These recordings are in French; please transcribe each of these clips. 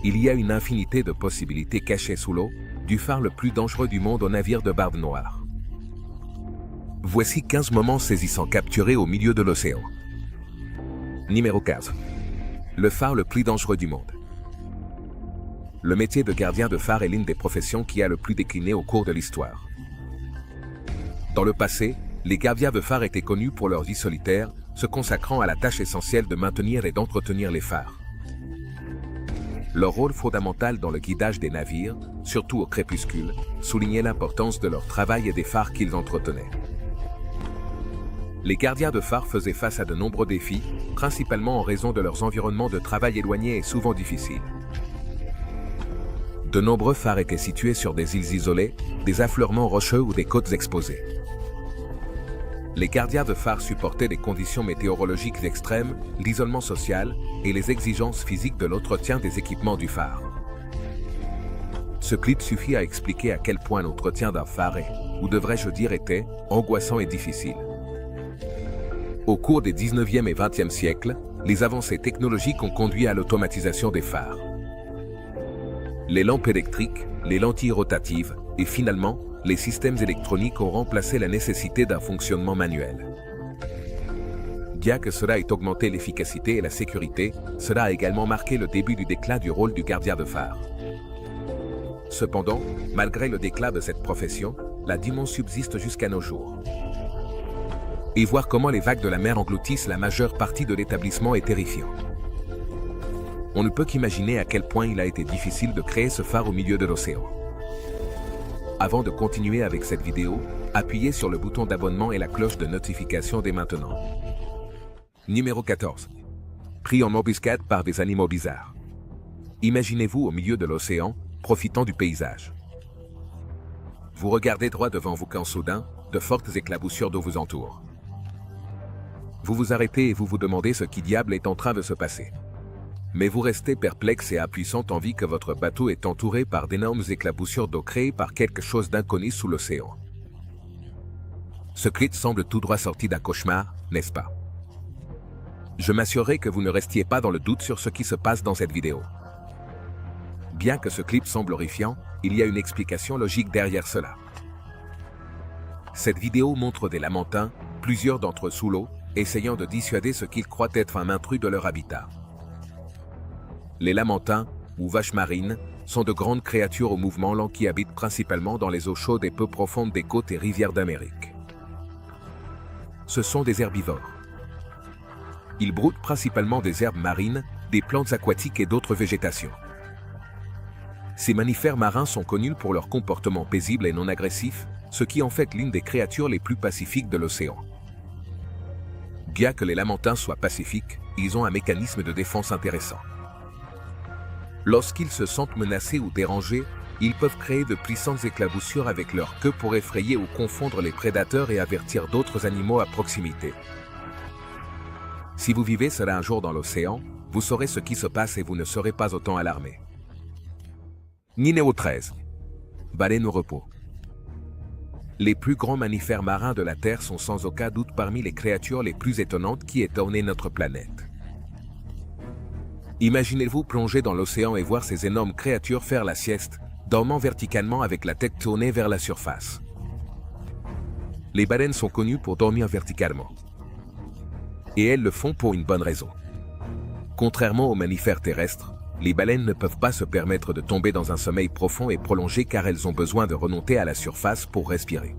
il y a une infinité de possibilités cachées sous l'eau, du phare le plus dangereux du monde au navire de Barbe Noire. Voici 15 moments saisissants capturés au milieu de l'océan. Numéro 15. Le phare le plus dangereux du monde. Le métier de gardien de phare est l'une des professions qui a le plus décliné au cours de l'histoire. Dans le passé, les gardiens de phare étaient connus pour leur vie solitaire, se consacrant à la tâche essentielle de maintenir et d'entretenir les phares. Leur rôle fondamental dans le guidage des navires, surtout au crépuscule, soulignait l'importance de leur travail et des phares qu'ils entretenaient. Les gardiens de phare faisaient face à de nombreux défis, principalement en raison de leurs environnements de travail éloignés et souvent difficiles. De nombreux phares étaient situés sur des îles isolées, des affleurements rocheux ou des côtes exposées. Les gardiens de phare supportaient des conditions météorologiques extrêmes, l'isolement social et les exigences physiques de l'entretien des équipements du phare. Ce clip suffit à expliquer à quel point l'entretien d'un phare est, ou devrais-je dire était, angoissant et difficile. Au cours des 19e et 20e siècles, les avancées technologiques ont conduit à l'automatisation des phares. Les lampes électriques, les lentilles rotatives et finalement, les systèmes électroniques ont remplacé la nécessité d'un fonctionnement manuel. Bien que cela ait augmenté l'efficacité et la sécurité, cela a également marqué le début du déclin du rôle du gardien de phare. Cependant, malgré le déclin de cette profession, la dimension subsiste jusqu'à nos jours. Et voir comment les vagues de la mer engloutissent la majeure partie de l'établissement est terrifiant. On ne peut qu'imaginer à quel point il a été difficile de créer ce phare au milieu de l'océan. Avant de continuer avec cette vidéo, appuyez sur le bouton d'abonnement et la cloche de notification dès maintenant. Numéro 14. Pris en embuscade par des animaux bizarres. Imaginez-vous au milieu de l'océan, profitant du paysage. Vous regardez droit devant vous quand soudain, de fortes éclaboussures d'eau vous entourent. Vous vous arrêtez et vous vous demandez ce qui diable est en train de se passer. Mais vous restez perplexe et impuissant en vue que votre bateau est entouré par d'énormes éclaboussures d'eau créées par quelque chose d'inconnu sous l'océan. Ce clip semble tout droit sorti d'un cauchemar, n'est-ce pas? Je m'assurerai que vous ne restiez pas dans le doute sur ce qui se passe dans cette vidéo. Bien que ce clip semble horrifiant, il y a une explication logique derrière cela. Cette vidéo montre des lamantins, plusieurs d'entre eux sous l'eau, essayant de dissuader ce qu'ils croient être un intrus de leur habitat. Les lamantins, ou vaches marines, sont de grandes créatures au mouvement lent qui habitent principalement dans les eaux chaudes et peu profondes des côtes et rivières d'Amérique. Ce sont des herbivores. Ils broutent principalement des herbes marines, des plantes aquatiques et d'autres végétations. Ces mammifères marins sont connus pour leur comportement paisible et non agressif, ce qui en fait l'une des créatures les plus pacifiques de l'océan. Bien que les lamantins soient pacifiques, ils ont un mécanisme de défense intéressant. Lorsqu'ils se sentent menacés ou dérangés, ils peuvent créer de puissantes éclaboussures avec leur queue pour effrayer ou confondre les prédateurs et avertir d'autres animaux à proximité. Si vous vivez cela un jour dans l'océan, vous saurez ce qui se passe et vous ne serez pas autant alarmé. Numéro 13. Baleines au repos. Les plus grands mammifères marins de la Terre sont sans aucun doute parmi les créatures les plus étonnantes qui aient orné notre planète. Imaginez-vous plonger dans l'océan et voir ces énormes créatures faire la sieste, dormant verticalement avec la tête tournée vers la surface. Les baleines sont connues pour dormir verticalement. Et elles le font pour une bonne raison. Contrairement aux mammifères terrestres, les baleines ne peuvent pas se permettre de tomber dans un sommeil profond et prolongé car elles ont besoin de remonter à la surface pour respirer.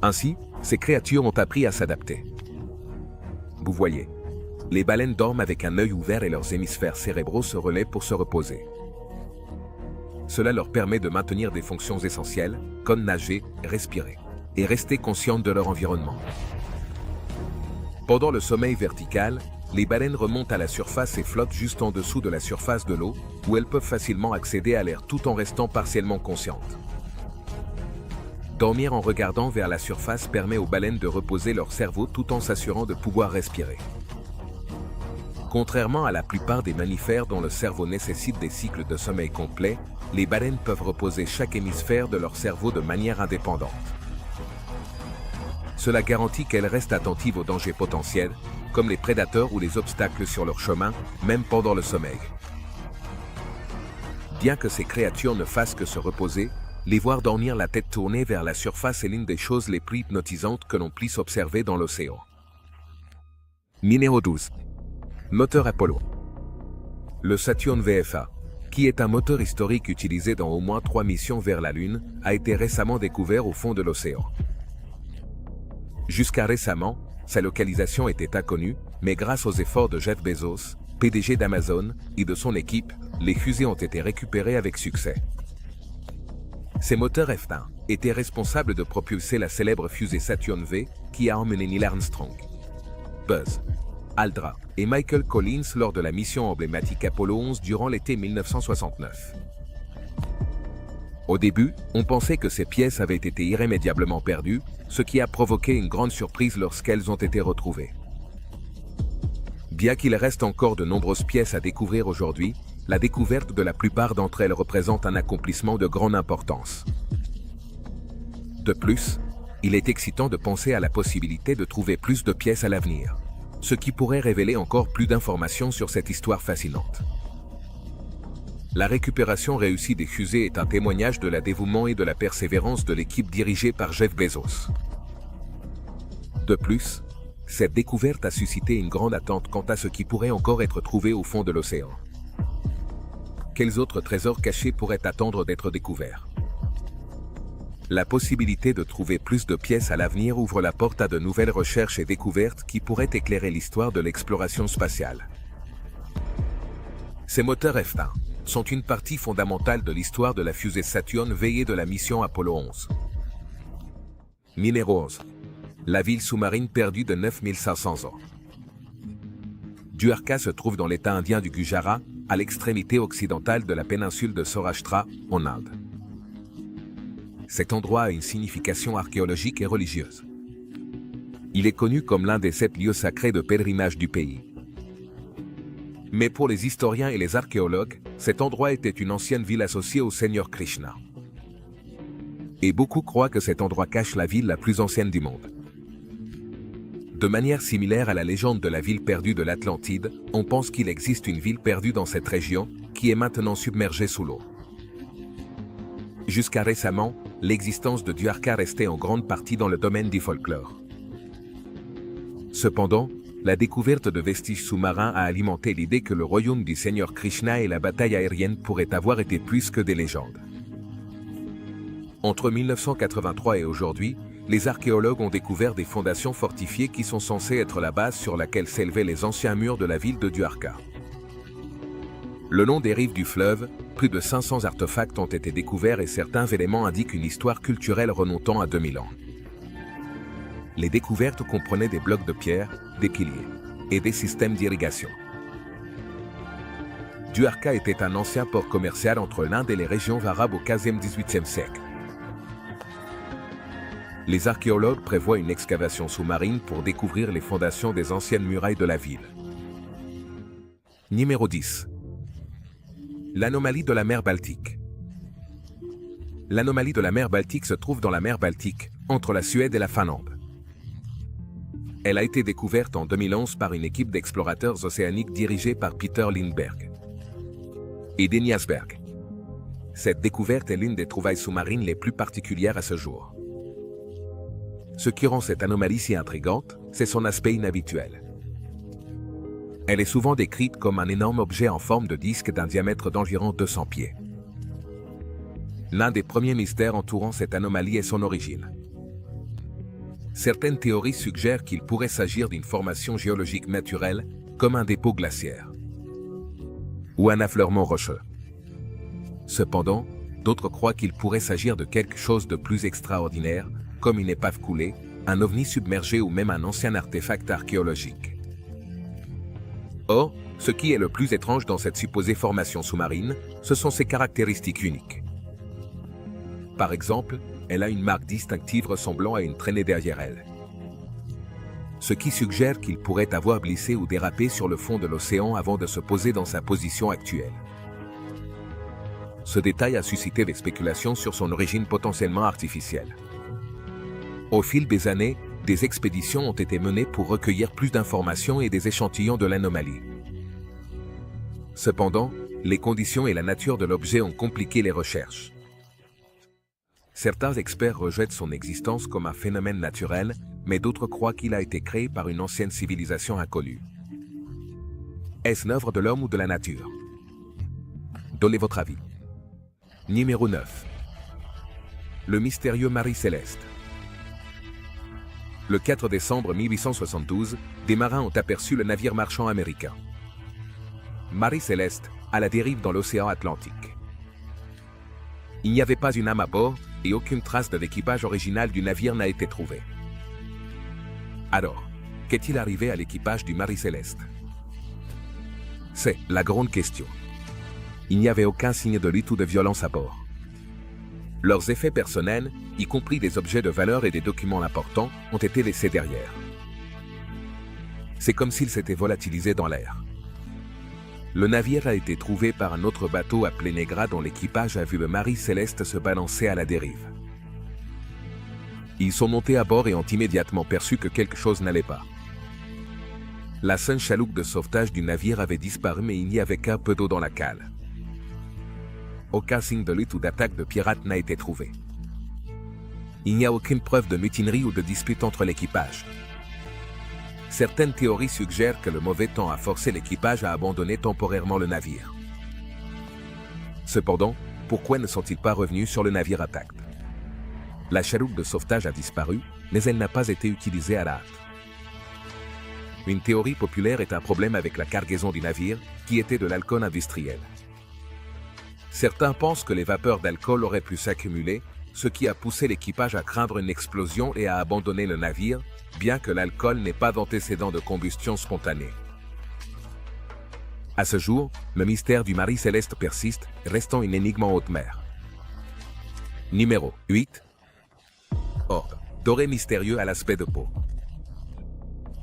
Ainsi, ces créatures ont appris à s'adapter. Vous voyez, les baleines dorment avec un œil ouvert et leurs hémisphères cérébraux se relaient pour se reposer. Cela leur permet de maintenir des fonctions essentielles, comme nager, respirer, et rester conscientes de leur environnement. Pendant le sommeil vertical, les baleines remontent à la surface et flottent juste en dessous de la surface de l'eau, où elles peuvent facilement accéder à l'air tout en restant partiellement conscientes. Dormir en regardant vers la surface permet aux baleines de reposer leur cerveau tout en s'assurant de pouvoir respirer. Contrairement à la plupart des mammifères dont le cerveau nécessite des cycles de sommeil complets, les baleines peuvent reposer chaque hémisphère de leur cerveau de manière indépendante. Cela garantit qu'elles restent attentives aux dangers potentiels, comme les prédateurs ou les obstacles sur leur chemin, même pendant le sommeil. Bien que ces créatures ne fassent que se reposer, les voir dormir la tête tournée vers la surface est l'une des choses les plus hypnotisantes que l'on puisse observer dans l'océan. Numéro 12. Moteur Apollo. Le Saturn VFA, qui est un moteur historique utilisé dans au moins 3 missions vers la Lune, a été récemment découvert au fond de l'océan. Jusqu'à récemment, sa localisation était inconnue, mais grâce aux efforts de Jeff Bezos, PDG d'Amazon, et de son équipe, les fusées ont été récupérées avec succès. Ces moteurs F1 étaient responsables de propulser la célèbre fusée Saturn V qui a emmené Neil Armstrong, Buzz Aldrin et Michael Collins lors de la mission emblématique Apollo 11 durant l'été 1969. Au début, on pensait que ces pièces avaient été irrémédiablement perdues, ce qui a provoqué une grande surprise lorsqu'elles ont été retrouvées. Bien qu'il reste encore de nombreuses pièces à découvrir aujourd'hui, la découverte de la plupart d'entre elles représente un accomplissement de grande importance. De plus, il est excitant de penser à la possibilité de trouver plus de pièces à l'avenir, ce qui pourrait révéler encore plus d'informations sur cette histoire fascinante. La récupération réussie des fusées est un témoignage de la dévouement et de la persévérance de l'équipe dirigée par Jeff Bezos. De plus, cette découverte a suscité une grande attente quant à ce qui pourrait encore être trouvé au fond de l'océan. Quels autres trésors cachés pourraient attendre d'être découverts? La possibilité de trouver plus de pièces à l'avenir ouvre la porte à de nouvelles recherches et découvertes qui pourraient éclairer l'histoire de l'exploration spatiale. Ces moteurs F1 sont une partie fondamentale de l'histoire de la fusée Saturn V et de la mission Apollo 11. Numéro 11. La ville sous-marine perdue de 9500 ans. Dwarka se trouve dans l'état indien du Gujarat, à l'extrémité occidentale de la péninsule de Saurashtra, en Inde. Cet endroit a une signification archéologique et religieuse. Il est connu comme l'un des 7 lieux sacrés de pèlerinage du pays. Mais pour les historiens et les archéologues, cet endroit était une ancienne ville associée au Seigneur Krishna. Et beaucoup croient que cet endroit cache la ville la plus ancienne du monde. De manière similaire à la légende de la ville perdue de l'Atlantide, on pense qu'il existe une ville perdue dans cette région, qui est maintenant submergée sous l'eau. Jusqu'à récemment, l'existence de Dwarka restait en grande partie dans le domaine du folklore. Cependant, la découverte de vestiges sous-marins a alimenté l'idée que le royaume du Seigneur Krishna et la bataille aérienne pourraient avoir été plus que des légendes. Entre 1983 et aujourd'hui, les archéologues ont découvert des fondations fortifiées qui sont censées être la base sur laquelle s'élevaient les anciens murs de la ville de Dwarka. Le long des rives du fleuve, plus de 500 artefacts ont été découverts et certains éléments indiquent une histoire culturelle remontant à 2000 ans. Les découvertes comprenaient des blocs de pierre, des piliers et des systèmes d'irrigation. Dwarka était un ancien port commercial entre l'Inde et les régions arabes au XVe-XVIIIe siècle. Les archéologues prévoient une excavation sous-marine pour découvrir les fondations des anciennes murailles de la ville. Numéro 10. L'anomalie de la mer Baltique. L'anomalie de la mer Baltique se trouve dans la mer Baltique, entre la Suède et la Finlande. Elle a été découverte en 2011 par une équipe d'explorateurs océaniques dirigée par Peter Lindberg et Denny Asberg. Cette découverte est l'une des trouvailles sous-marines les plus particulières à ce jour. Ce qui rend cette anomalie si intrigante, c'est son aspect inhabituel. Elle est souvent décrite comme un énorme objet en forme de disque d'un diamètre d'environ 200 pieds. L'un des premiers mystères entourant cette anomalie est son origine. Certaines théories suggèrent qu'il pourrait s'agir d'une formation géologique naturelle, comme un dépôt glaciaire ou un affleurement rocheux. Cependant, d'autres croient qu'il pourrait s'agir de quelque chose de plus extraordinaire, comme une épave coulée, un ovni submergé ou même un ancien artefact archéologique. Or, ce qui est le plus étrange dans cette supposée formation sous-marine, ce sont ses caractéristiques uniques. Par exemple, elle a une marque distinctive ressemblant à une traînée derrière elle, ce qui suggère qu'il pourrait avoir glissé ou dérapé sur le fond de l'océan avant de se poser dans sa position actuelle. Ce détail a suscité des spéculations sur son origine potentiellement artificielle. Au fil des années, des expéditions ont été menées pour recueillir plus d'informations et des échantillons de l'anomalie. Cependant, les conditions et la nature de l'objet ont compliqué les recherches. Certains experts rejettent son existence comme un phénomène naturel, mais d'autres croient qu'il a été créé par une ancienne civilisation inconnue. Est-ce une œuvre de l'homme ou de la nature? Donnez votre avis. Numéro 9. Le mystérieux Marie Céleste. Le 4 décembre 1872, des marins ont aperçu le navire marchand américain Marie Céleste, à la dérive dans l'océan Atlantique. Il n'y avait pas une âme à bord et aucune trace de l'équipage original du navire n'a été trouvée. Alors, qu'est-il arrivé à l'équipage du Marie Céleste? C'est la grande question. Il n'y avait aucun signe de lutte ou de violence à bord. Leurs effets personnels, y compris des objets de valeur et des documents importants, ont été laissés derrière. C'est comme s'ils s'étaient volatilisés dans l'air. Le navire a été trouvé par un autre bateau appelé Negra dont l'équipage a vu le Marie Céleste se balancer à la dérive. Ils sont montés à bord et ont immédiatement perçu que quelque chose n'allait pas. La seule chaloupe de sauvetage du navire avait disparu mais il n'y avait qu'un peu d'eau dans la cale. Aucun signe de lutte ou d'attaque de pirates n'a été trouvé. Il n'y a aucune preuve de mutinerie ou de dispute entre l'équipage. Certaines théories suggèrent que le mauvais temps a forcé l'équipage à abandonner temporairement le navire. Cependant, pourquoi ne sont-ils pas revenus sur le navire intact? La chaloupe de sauvetage a disparu, mais elle n'a pas été utilisée à la hâte. Une théorie populaire est un problème avec la cargaison du navire, qui était de l'alcool industriel. Certains pensent que les vapeurs d'alcool auraient pu s'accumuler, ce qui a poussé l'équipage à craindre une explosion et à abandonner le navire, bien que l'alcool n'ait pas d'antécédent de combustion spontanée. À ce jour, le mystère du Marie Céleste persiste, restant une énigme en haute mer. Numéro 8. Orbe doré mystérieux à l'aspect de peau.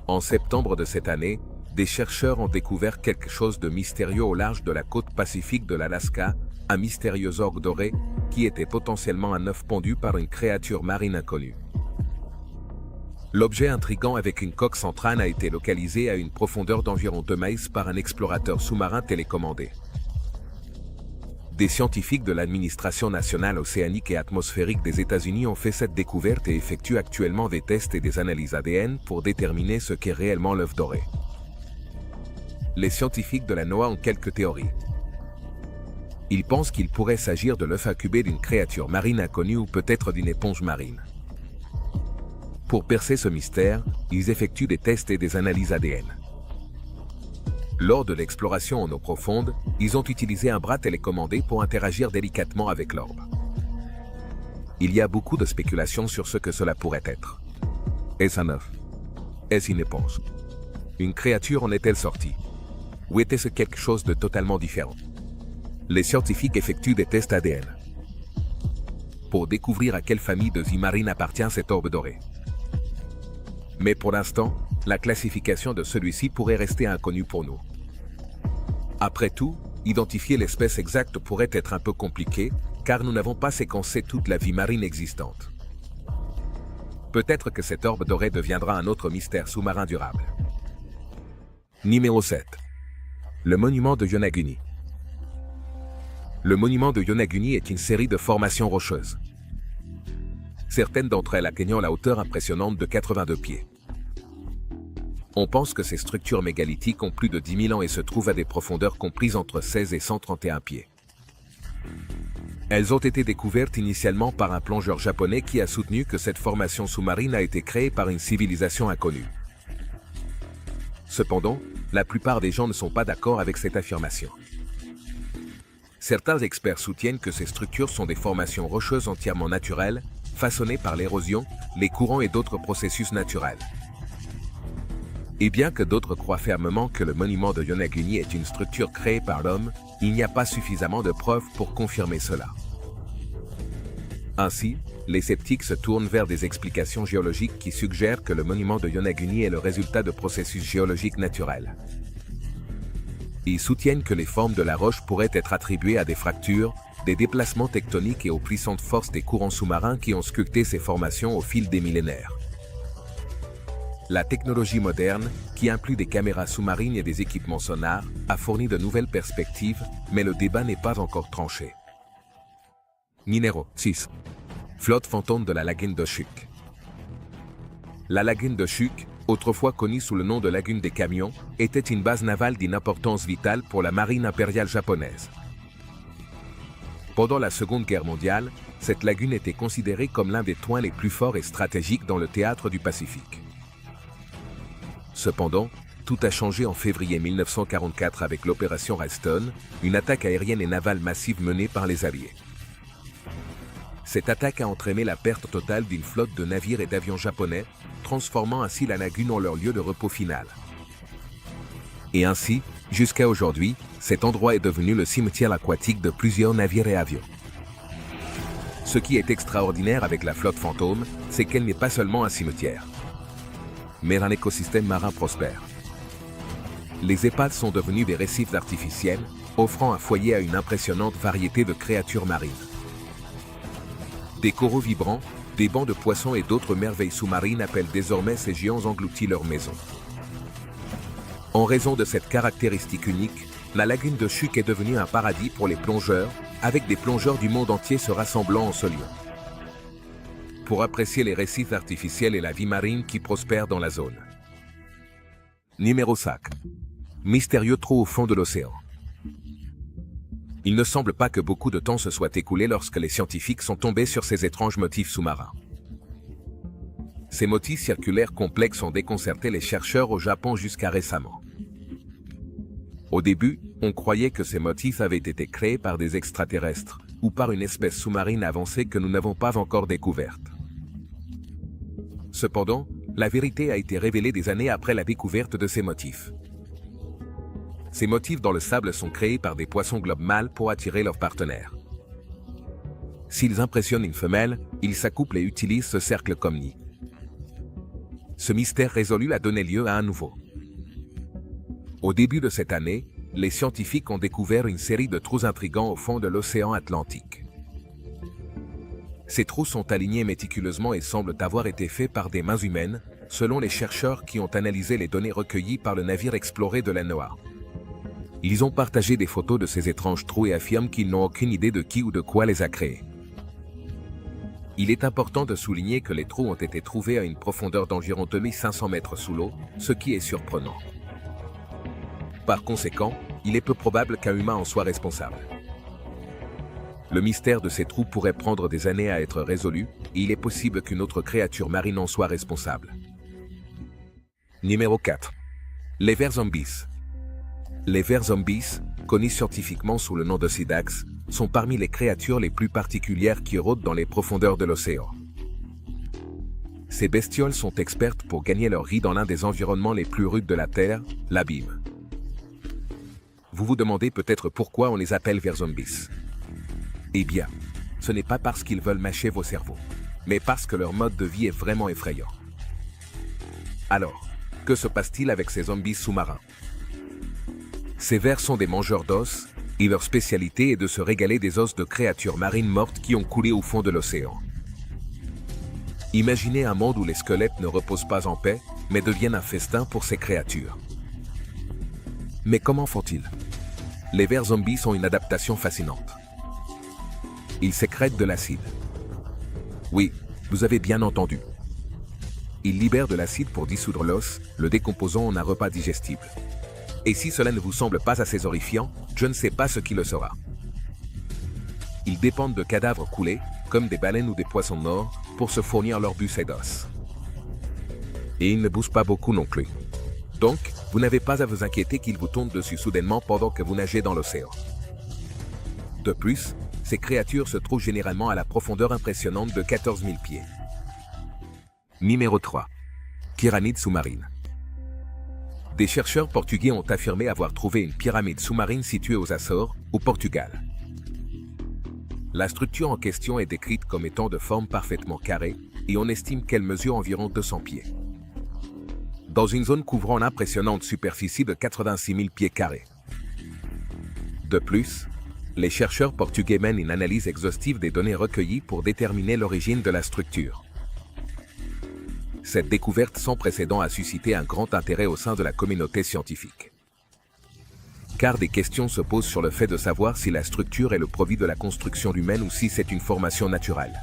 En septembre de cette année, des chercheurs ont découvert quelque chose de mystérieux au large de la côte pacifique de l'Alaska, un mystérieux orbe doré, qui était potentiellement un œuf pondu par une créature marine inconnue. L'objet intrigant avec une coque centrale a été localisé à une profondeur d'environ 2 miles par un explorateur sous-marin télécommandé. Des scientifiques de l'Administration nationale océanique et atmosphérique des États-Unis ont fait cette découverte et effectuent actuellement des tests et des analyses ADN pour déterminer ce qu'est réellement l'œuf doré. Les scientifiques de la NOAA ont quelques théories. Ils pensent qu'il pourrait s'agir de l'œuf incubé d'une créature marine inconnue ou peut-être d'une éponge marine. Pour percer ce mystère, ils effectuent des tests et des analyses ADN. Lors de l'exploration en eau profonde, ils ont utilisé un bras télécommandé pour interagir délicatement avec l'orbe. Il y a beaucoup de spéculations sur ce que cela pourrait être. Est-ce un œuf? Est-ce une éponge? Une créature en est-elle sortie? Ou était-ce quelque chose de totalement différent? Les scientifiques effectuent des tests ADN pour découvrir à quelle famille de vie marine appartient cet orbe doré. Mais pour l'instant, la classification de celui-ci pourrait rester inconnue pour nous. Après tout, identifier l'espèce exacte pourrait être un peu compliqué, car nous n'avons pas séquencé toute la vie marine existante. Peut-être que cet orbe doré deviendra un autre mystère sous-marin durable. Numéro 7. Le monument de Yonaguni. Le monument de Yonaguni est une série de formations rocheuses. Certaines d'entre elles atteignant la hauteur impressionnante de 82 pieds. On pense que ces structures mégalithiques ont plus de 10 000 ans et se trouvent à des profondeurs comprises entre 16 et 131 pieds. Elles ont été découvertes initialement par un plongeur japonais qui a soutenu que cette formation sous-marine a été créée par une civilisation inconnue. Cependant, la plupart des gens ne sont pas d'accord avec cette affirmation. Certains experts soutiennent que ces structures sont des formations rocheuses entièrement naturelles, façonnées par l'érosion, les courants et d'autres processus naturels. Et bien que d'autres croient fermement que le monument de Yonaguni est une structure créée par l'homme, il n'y a pas suffisamment de preuves pour confirmer cela. Ainsi, les sceptiques se tournent vers des explications géologiques qui suggèrent que le monument de Yonaguni est le résultat de processus géologiques naturels. Ils soutiennent que les formes de la roche pourraient être attribuées à des fractures, des déplacements tectoniques et aux puissantes forces des courants sous-marins qui ont sculpté ces formations au fil des millénaires. La technologie moderne, qui inclut des caméras sous-marines et des équipements sonars, a fourni de nouvelles perspectives, mais le débat n'est pas encore tranché. Numéro 6. Flotte fantôme de la lagune de Chuuk. La lagune de Chuuk, autrefois connue sous le nom de lagune des camions, était une base navale d'une importance vitale pour la marine impériale japonaise. Pendant la Seconde Guerre mondiale, cette lagune était considérée comme l'un des points les plus forts et stratégiques dans le théâtre du Pacifique. Cependant, tout a changé en février 1944 avec l'opération Reston, une attaque aérienne et navale massive menée par les Alliés. Cette attaque a entraîné la perte totale d'une flotte de navires et d'avions japonais, transformant ainsi la lagune en leur lieu de repos final. Et ainsi, jusqu'à aujourd'hui, cet endroit est devenu le cimetière aquatique de plusieurs navires et avions. Ce qui est extraordinaire avec la flotte fantôme, c'est qu'elle n'est pas seulement un cimetière, mais un écosystème marin prospère. Les épaves sont devenus des récifs artificiels, offrant un foyer à une impressionnante variété de créatures marines. Des coraux vibrants, des bancs de poissons et d'autres merveilles sous-marines appellent désormais ces géants engloutis leur maison. En raison de cette caractéristique unique, la lagune de Chuuk est devenue un paradis pour les plongeurs, avec des plongeurs du monde entier se rassemblant en ce lieu. Pour apprécier les récifs artificiels et la vie marine qui prospère dans la zone. Numéro 5. Mystérieux trou au fond de l'océan. Il ne semble pas que beaucoup de temps se soit écoulé lorsque les scientifiques sont tombés sur ces étranges motifs sous-marins. Ces motifs circulaires complexes ont déconcerté les chercheurs au Japon jusqu'à récemment. Au début, on croyait que ces motifs avaient été créés par des extraterrestres ou par une espèce sous-marine avancée que nous n'avons pas encore découverte. Cependant, la vérité a été révélée des années après la découverte de ces motifs. Ces motifs dans le sable sont créés par des poissons globes mâles pour attirer leurs partenaires. S'ils impressionnent une femelle, ils s'accouplent et utilisent ce cercle comme nid. Ce mystère résolu a donné lieu à un nouveau. Au début de cette année, les scientifiques ont découvert une série de trous intrigants au fond de l'océan Atlantique. Ces trous sont alignés méticuleusement et semblent avoir été faits par des mains humaines, selon les chercheurs qui ont analysé les données recueillies par le navire exploré de la NOAA. Ils ont partagé des photos de ces étranges trous et affirment qu'ils n'ont aucune idée de qui ou de quoi les a créés. Il est important de souligner que les trous ont été trouvés à une profondeur d'environ 2500 mètres sous l'eau, ce qui est surprenant. Par conséquent, il est peu probable qu'un humain en soit responsable. Le mystère de ces trous pourrait prendre des années à être résolu, et il est possible qu'une autre créature marine en soit responsable. Numéro 4. Les vers zombies. Les vers zombies, connus scientifiquement sous le nom de Sidax, sont parmi les créatures les plus particulières qui rôdent dans les profondeurs de l'océan. Ces bestioles sont expertes pour gagner leur vie dans l'un des environnements les plus rudes de la Terre, l'abîme. Vous vous demandez peut-être pourquoi on les appelle vers zombies. Eh bien, ce n'est pas parce qu'ils veulent mâcher vos cerveaux, mais parce que leur mode de vie est vraiment effrayant. Alors, que se passe-t-il avec ces zombies sous-marins? Ces vers sont des mangeurs d'os, et leur spécialité est de se régaler des os de créatures marines mortes qui ont coulé au fond de l'océan. Imaginez un monde où les squelettes ne reposent pas en paix, mais deviennent un festin pour ces créatures. Mais comment font-ils? Les vers zombies sont une adaptation fascinante. Ils sécrètent de l'acide. Oui, vous avez bien entendu. Ils libèrent de l'acide pour dissoudre l'os, le décomposant en un repas digestible. Et si cela ne vous semble pas assez horrifiant, je ne sais pas ce qui le sera. Ils dépendent de cadavres coulés, comme des baleines ou des poissons morts, pour se fournir leur buffet d'os. Et ils ne bougent pas beaucoup non plus. Donc, vous n'avez pas à vous inquiéter qu'ils vous tombent dessus soudainement pendant que vous nagez dans l'océan. De plus, ces créatures se trouvent généralement à la profondeur impressionnante de 14 000 pieds. Numéro 3. Pyramide sous-marine. Des chercheurs portugais ont affirmé avoir trouvé une pyramide sous-marine située aux Açores, au Portugal. La structure en question est décrite comme étant de forme parfaitement carrée, et on estime qu'elle mesure environ 200 pieds. Dans une zone couvrant l'impressionnante superficie de 86 000 pieds carrés. De plus, les chercheurs portugais mènent une analyse exhaustive des données recueillies pour déterminer l'origine de la structure. Cette découverte sans précédent a suscité un grand intérêt au sein de la communauté scientifique. Car des questions se posent sur le fait de savoir si la structure est le produit de la construction humaine ou si c'est une formation naturelle.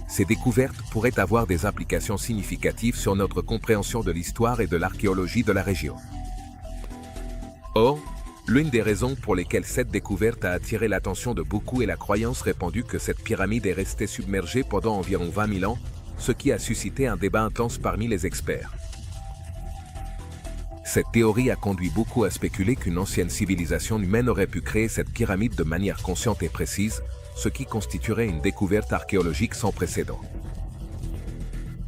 Ces découvertes pourraient avoir des implications significatives sur notre compréhension de l'histoire et de l'archéologie de la région. Or, l'une des raisons pour lesquelles cette découverte a attiré l'attention de beaucoup est la croyance répandue que cette pyramide est restée submergée pendant environ 20 000 ans, ce qui a suscité un débat intense parmi les experts. Cette théorie a conduit beaucoup à spéculer qu'une ancienne civilisation humaine aurait pu créer cette pyramide de manière consciente et précise, ce qui constituerait une découverte archéologique sans précédent.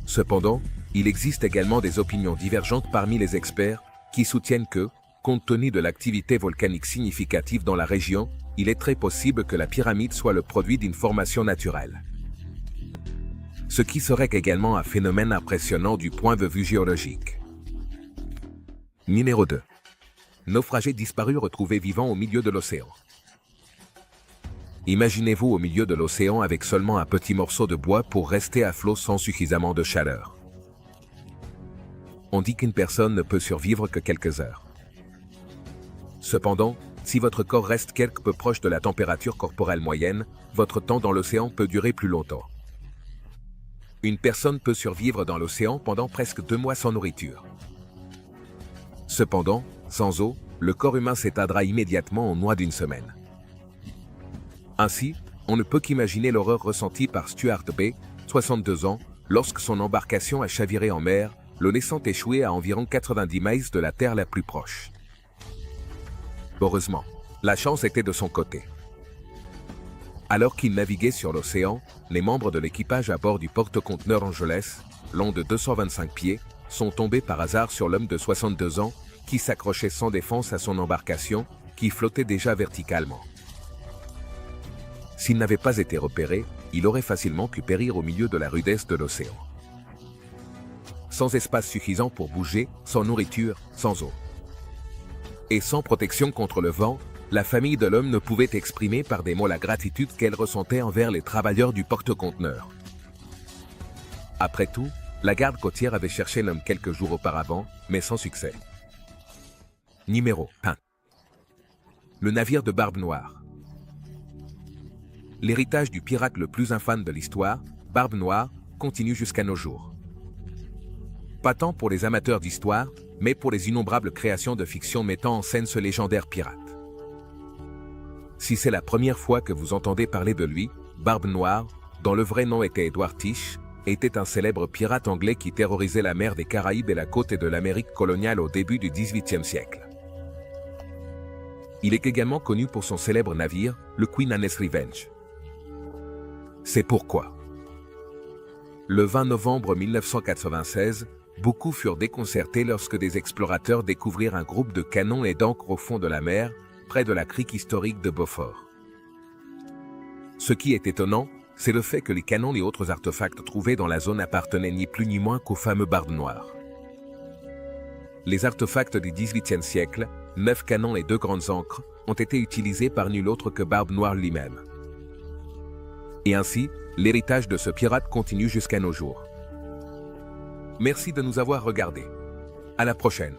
Cependant, il existe également des opinions divergentes parmi les experts qui soutiennent que, compte tenu de l'activité volcanique significative dans la région, il est très possible que la pyramide soit le produit d'une formation naturelle. Ce qui serait également un phénomène impressionnant du point de vue géologique. Numéro 2. Naufragé disparu retrouvé vivant au milieu de l'océan. Imaginez-vous au milieu de l'océan avec seulement un petit morceau de bois pour rester à flot sans suffisamment de chaleur. On dit qu'une personne ne peut survivre que quelques heures. Cependant, si votre corps reste quelque peu proche de la température corporelle moyenne, votre temps dans l'océan peut durer plus longtemps. Une personne peut survivre dans l'océan pendant presque 2 mois sans nourriture. Cependant, sans eau, le corps humain s'éteindra immédiatement en moins d'une semaine. Ainsi, on ne peut qu'imaginer l'horreur ressentie par Stuart Bay, 62 ans, lorsque son embarcation a chaviré en mer, le laissant échouer à environ 90 miles de la terre la plus proche. Heureusement, la chance était de son côté. Alors qu'il naviguait sur l'océan, les membres de l'équipage à bord du porte-conteneur Angeles, long de 225 pieds, sont tombés par hasard sur l'homme de 62 ans, qui s'accrochait sans défense à son embarcation, qui flottait déjà verticalement. S'il n'avait pas été repéré, il aurait facilement pu périr au milieu de la rudesse de l'océan. Sans espace suffisant pour bouger, sans nourriture, sans eau. Et sans protection contre le vent, la famille de l'homme ne pouvait exprimer par des mots la gratitude qu'elle ressentait envers les travailleurs du porte-conteneur. Après tout, la garde côtière avait cherché l'homme quelques jours auparavant, mais sans succès. Numéro 1. Le navire de Barbe Noire. L'héritage du pirate le plus infâme de l'histoire, Barbe Noire, continue jusqu'à nos jours. Pas tant pour les amateurs d'histoire, mais pour les innombrables créations de fiction mettant en scène ce légendaire pirate. Si c'est la première fois que vous entendez parler de lui, Barbe Noire, dont le vrai nom était Edward Teach, était un célèbre pirate anglais qui terrorisait la mer des Caraïbes et la côte de l'Amérique coloniale au début du XVIIIe siècle. Il est également connu pour son célèbre navire, le Queen Anne's Revenge. C'est pourquoi. Le 20 novembre 1996, beaucoup furent déconcertés lorsque des explorateurs découvrirent un groupe de canons et d'ancres au fond de la mer, près de la crique historique de Beaufort. Ce qui est étonnant, c'est le fait que les canons et autres artefacts trouvés dans la zone appartenaient ni plus ni moins qu'au fameux Barbe Noire. Les artefacts du XVIIIe siècle, 9 canons et 2 grandes ancres, ont été utilisés par nul autre que Barbe Noire lui-même. Et ainsi, l'héritage de ce pirate continue jusqu'à nos jours. Merci de nous avoir regardés. À la prochaine.